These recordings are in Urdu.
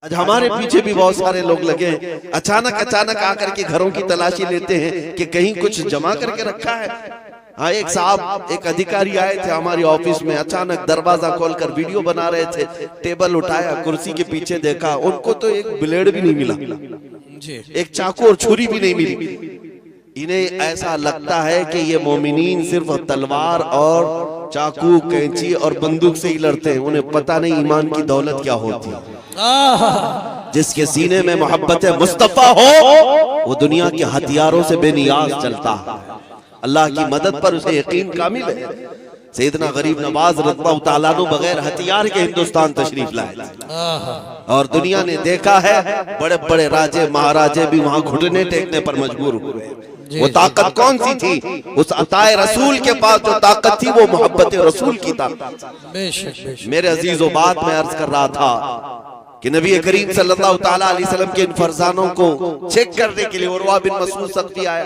آج ہمارے پیچھے بھی بہت سارے لوگ لگے ہیں، اچانک آ کر کے گھروں کی تلاشی لیتے ہیں کہ کہیں کچھ جمع کر کے رکھا ہے۔ ہاں ایک صاحب ایک ادھیکاری آئے تھے ہماری آفس میں، اچانک دروازہ کھول کر ویڈیو بنا رہے تھے، ٹیبل اٹھایا، کرسی کے پیچھے دیکھا، ان کو تو ایک بلیڈ بھی نہیں ملا، ایک چاقو اور چھری بھی نہیں ملی۔ انہیں ایسا لگتا ہے کہ یہ مومنین صرف تلوار اور چاقو، کینچی اور بندوق سے ہی لڑتے ہیں، انہیں پتہ نہیں ایمان کی دولت کیا ہوتی ہے۔ جس کے سینے میں محبت مصطفیٰ ہو وہ دنیا کے ہتھیاروں سے بے نیاز چلتا ہے، اللہ کی مدد پر اسے یقین کامل ہے۔ سیدنا غریب نواز رضی اللہ تعالیٰ عنہ بغیر ہتھیار کے ہندوستان تشریف لائے اور دنیا نے دیکھا ہے بڑے بڑے راجے مہاراجے بھی وہاں گھٹنے ٹیکنے پر مجبور ہوئے۔ وہ طاقت کون سی تھی؟ اس عطائے رسول کے پاس جو طاقت تھی وہ محبت رسول کی طاقت۔ میرے عزیزو بات میں عرض کر رہا تھا کہ نبی کریم صلی اللہ تعالیٰ علیہ وسلم کے ان فرزانوں کو چیک کرنے کے لیے عروہ بن مسعود ثقفی آیا،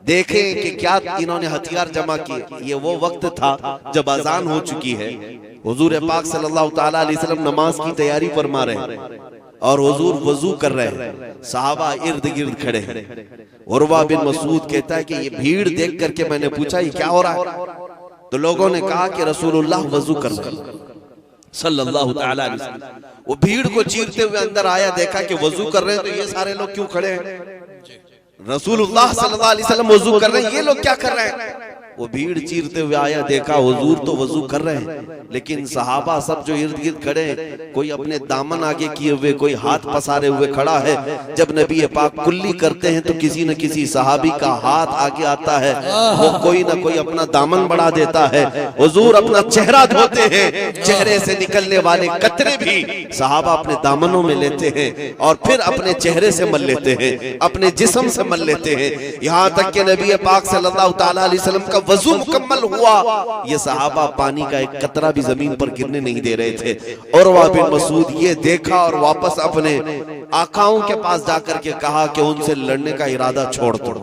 دیکھیں کہ کیا انہوں نے ہتھیار جمع کیے۔ یہ وہ وقت تھا جب اذان ہو چکی ہے، حضور پاک صلی اللہ تعالیٰ علیہ وسلم نماز کی تیاری فرما رہے ہیں اور حضور وضو کر رہے ہیں، صحابہ ارد گرد کھڑے ہیں۔ عروہ بن مسعود کہتا ہے کہ یہ بھیڑ دیکھ کر کے میں نے پوچھا یہ کیا ہو رہا ہے؟ تو لوگوں نے کہا کہ رسول اللہ وضو کر رہے ہیں صلی اللہ تعالیٰ علیہ وسلم۔ وہ بھیڑ کو چیرتے ہوئے اندر آیا، دیکھا کہ وضو کر رہے ہیں، تو یہ سارے لوگ کیوں کھڑے ہیں؟ رسول اللہ صلی اللہ علیہ وسلم وضو کر رہے ہیں، یہ لوگ کیا کر رہے ہیں؟ وہ بھیڑ چیرتے ہوئے آیا، دیکھا حضور تو وضو کر رہے ہیں لیکن صحابہ سب جو ارد گرد کھڑے ہیں، کوئی اپنے دامن آگے کیے ہوئے، کوئی ہاتھ پسارے ہوئے کھڑا ہے۔ جب نبی پاک کلی کرتے ہیں تو کسی نہ کسی صحابی کا ہاتھ آگے آتا ہے، وہ کوئی نہ کوئی اپنا دامن بڑھا دیتا ہے۔ حضور اپنا چہرہ دھوتے ہیں، چہرے سے نکلنے والے قطرے بھی صحابہ اپنے دامنوں میں لیتے ہیں اور پھر اپنے چہرے سے مل لیتے ہیں، اپنے جسم سے مل لیتے ہیں، یہاں تک کہ نبی پاک صلی اللہ تعالیٰ علیہ وسلم کا وضو مکمل ہوا، یہ صحابہ پانی کا ایک قطرہ بھی زمین پر گرنے نہیں دے رہے تھے۔ عروہ بن مسعود یہ دیکھا اور واپس اپنے آقاؤں کے پاس جا کر کے کہا کہ ان سے لڑنے کا ارادہ چھوڑ دو،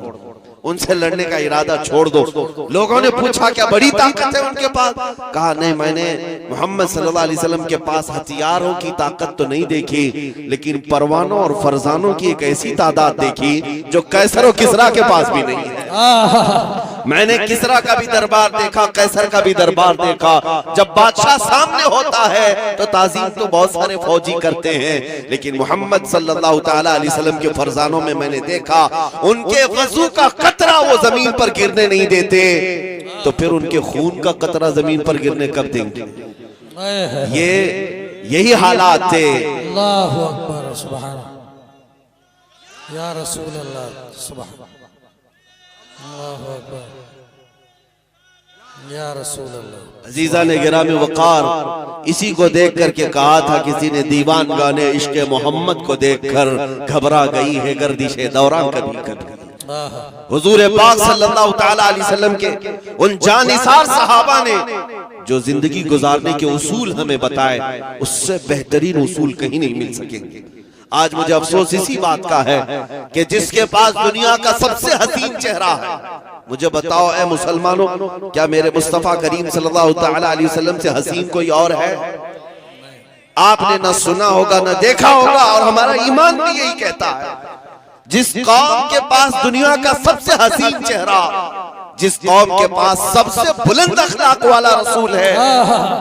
ان سے لڑنے کا ارادہ چھوڑ دو۔ لوگوں نے پوچھا کیا بڑی طاقت ہے ان کے پاس؟ کہا نہیں، میں نے محمد صلی اللہ علیہ وسلم کے پاس ہتھیاروں کی طاقت تو نہیں دیکھی لیکن پروانوں اور فرزانوں کی ایک ایسی تعداد دیکھی جو قیصر و کسریٰ کے پاس بھی نہیں ہے۔ میں نے کسریٰ کا بھی دربار دیکھا، قیصر کا بھی دربار دیکھا، جب بادشاہ سامنے ہوتا ہے تو تعظیم تو بہت سارے فوجی کرتے ہیں لیکن محمد صلی اللہ تعالیٰ علیہ وسلم کے فرزانوں میں نے دیکھا ان کے وضو کا قطرہ وہ زمین پر گرنے نہیں دیتے، تو پھر ان کے خون کا قطرہ زمین پر گرنے کب دیں گے؟ یہی حالات تھے۔ اللہ اکبر، سبحان یا رسول اللہ، سبحان اللہ اکبر یا رسول اللہ۔ عزیزان گرامی وقار، اسی کو دیکھ کر کے کہا تھا کسی نے دیوان گانے عشق محمد کو دیکھ کر گھبرا گئی ہے گردش دوران کبھی کبھی۔ حضور پاک صلی اللہ تعالیٰ علیہ وسلم کے ان جانثار صحابہ نے جو زندگی گزارنے کے اصول ہمیں بتائے، اس سے بہترین اصول کہیں نہیں مل سکیں گے۔ آج مجھے افسوس اسی بات کا ہے کہ جس کے پاس دنیا کا سب سے حسین چہرہ ہے، مجھے بتاؤ اے مسلمانوں، کیا میرے مصطفیٰ کریم صلی اللہ تعالیٰ علیہ وسلم سے حسین کوئی اور ہے؟ آپ نے نہ سنا ہوگا نہ دیکھا ہوگا، اور ہمارا ایمان بھی یہی کہتا ہے جس قوم کے پاس دنیا کا سب سے حسین چہرہ، جس قوم کے پاس سب سے بلند اخلاق والا رسول ہے،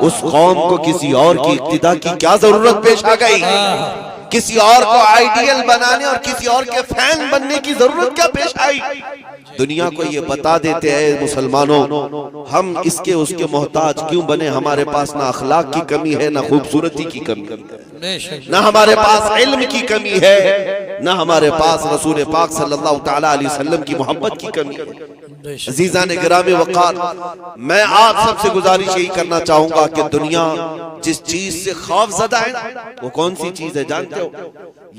اس قوم کو کسی اور کی اقتداء کی کیا ضرورت پیش آ گئی؟ کسی اور کو آئیڈیل بنانے اور کسی اور کے فین بننے کی ضرورت کیا پیش آئی؟ دنیا کو یہ بتا دیتے ہیں مسلمانوں، ہم اس کے اس کے محتاج کیوں بنے؟ ہمارے پاس نہ اخلاق کی کمی ہے، نہ خوبصورتی کی کمی ہے، نہ ہمارے پاس علم کی کمی ہے، نہ ہمارے پاس رسول پاک صلی اللہ تعالیٰ علیہ وسلم کی محبت کی کمی ہے۔ عزیزان گرامی وقار، میں آپ سب سے گزارش یہی کرنا چاہوں گا کہ دنیا جس چیز سے خوف زدہ ہے وہ کون سی چیز ہے جانتے ہو؟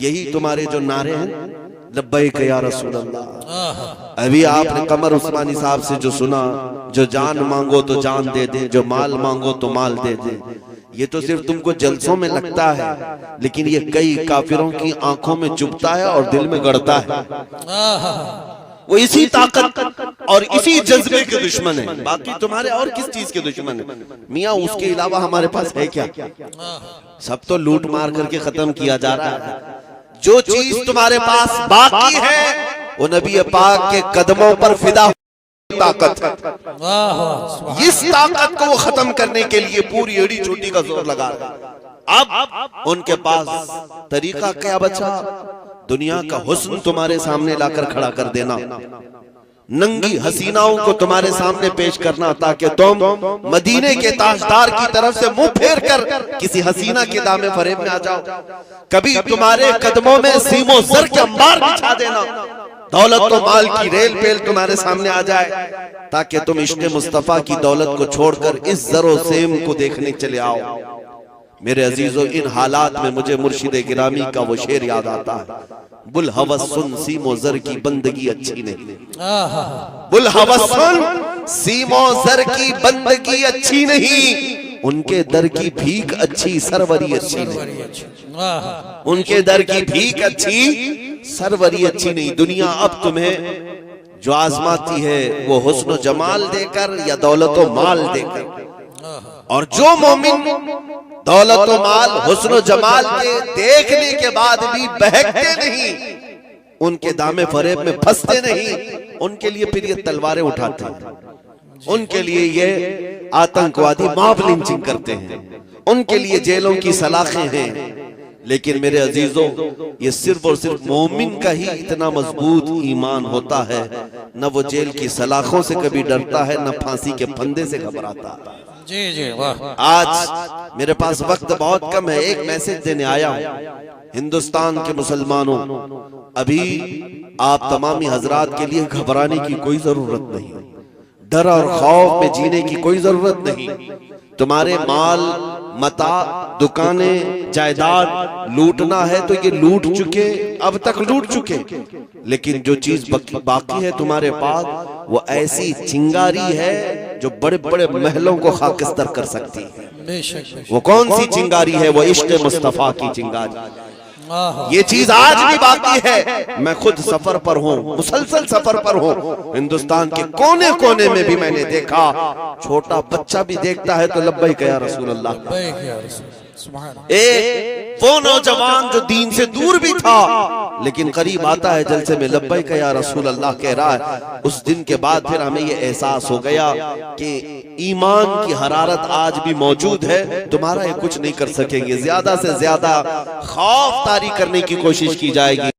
یہی تمہارے جو نعرے ہیں، لبیک یا رسول اللہ۔ ابھی آپ نے قمر عثمانی صاحب سے جو سنا، جو جان مانگو تو جان دے دے، جو مال مانگو تو مال دے دے، یہ تو صرف تم کو جلسوں میں لگتا ہے لیکن یہ کئی کافروں کی آنکھوں میں چبھتا ہے اور دل میں گڑتا ہے۔ وہ اسی طاقت اور اسی جذبے کے دشمن ہیں، باقی تمہارے اور کس چیز کے دشمن ہیں؟ میاں اس کے علاوہ ہمارے پاس ہے کیا؟ سب تو لوٹ مار کر کے ختم کیا جا رہا ہے۔ جو چیز تمہارے پاس باقی ہے وہ نبی پاک کے قدموں پر فدا طاقت ہے۔ واہ واہ سبحان اس طاقت کو وہ ختم کرنے کے لیے پوری ایڑی چوٹی کا زور لگا رہا ہے۔ اب ان کے پاس طریقہ کیا بچا؟ دنیا کا حسن تمہارے سامنے لا کر کھڑا کر دینا، ننگی حسیناؤں کو تمہارے سامنے پیش کرنا، تاکہ تم مدینے کے تاجدار کی طرف سے منہ پھیر کر کسی حسینہ کے دامے فریب میں آ جاؤ۔ کبھی تمہارے قدموں میں سیم و زر کے انبار بچھا دینا، دولت و مال کی ریل پیل تمہارے سامنے آ جائے، تاکہ تم عشق مصطفیٰ کی دولت کو چھوڑ کر اس زر و سیم کو دیکھنے چلے آؤ۔ میرے عزیزو، ان حالات میں مجھے مرشد گرامی کا وہ شعر یاد آتا ہے، بُالْحَوَث سن سیم و زر کی بندگی اچھی نہیں۔ بُالْحَوَث سن سیم و زر کی بندگی اچھی نہیں، ان کے در کی بھیک اچھی سروری اچھی نہیں، ان کے در کی بھیک اچھی سروری اچھی نہیں۔ دنیا اب تمہیں جو آزماتی ہے وہ حسن و جمال دے کر یا دولت و مال دے کر، اور جو مومن دولت و مال حسن و جمال کے دیکھنے کے بعد بھی بہکتے نہیں، ان کے دامے فریب میں پھنستے نہیں، ان کے لیے پھر یہ تلواریں اٹھاتے ہیں، ان کے لیے یہ آتنکوادی ماب لنچنگ کرتے ہیں، ان کے لیے جیلوں کی سلاخیں ہیں۔ لیکن میرے عزیزوں، یہ صرف اور صرف مومن کا ہی اتنا مضبوط ایمان ہوتا ہے، نہ وہ جیل کی سلاخوں سے کبھی ڈرتا ہے، نہ پھانسی کے پھندے سے گھبراتا ہے۔ جی جی واہ۔ آج میرے پاس وقت بہت کم ہے، ایک میسج دینے آیا ہوں ہندوستان کے مسلمانوں، ابھی آپ تمامی حضرات کے لیے گھبرانے کی کوئی ضرورت نہیں، ڈر اور خوف میں جینے کی کوئی ضرورت نہیں۔ تمہارے مال متاع دکانیں جائیداد لوٹنا ہے تو یہ لوٹ چکے، اب تک لوٹ چکے، لیکن جو چیز باقی ہے تمہارے پاس وہ ایسی چنگاری ہے جو بڑے بڑے محلوں کو خاکستر کر سکتی ہے۔ بے شک وہ کون سی چنگاری ہے؟ وہ عشق مصطفیٰ کی چنگاری۔ یہ چیز آج بھی باقی ہے۔ میں خود سفر پر ہوں، مسلسل سفر پر ہوں، ہندوستان کے کونے کونے میں بھی میں نے دیکھا، چھوٹا بچہ بھی دیکھتا ہے تو لبیک یا رسول اللہ۔ ایک وہ نوجوان جو دین سے دور بھی تھا لیکن قریب آتا ہے جلسے میں، لبیک یا رسول اللہ کہہ رہا ہے۔ اس دن کے بعد پھر ہمیں یہ احساس ہو گیا کہ ایمان کی حرارت آج بھی موجود ہے، تمہارا یہ کچھ نہیں کر سکیں گے، زیادہ سے زیادہ خوف طاری کرنے کی کوشش کی جائے گی،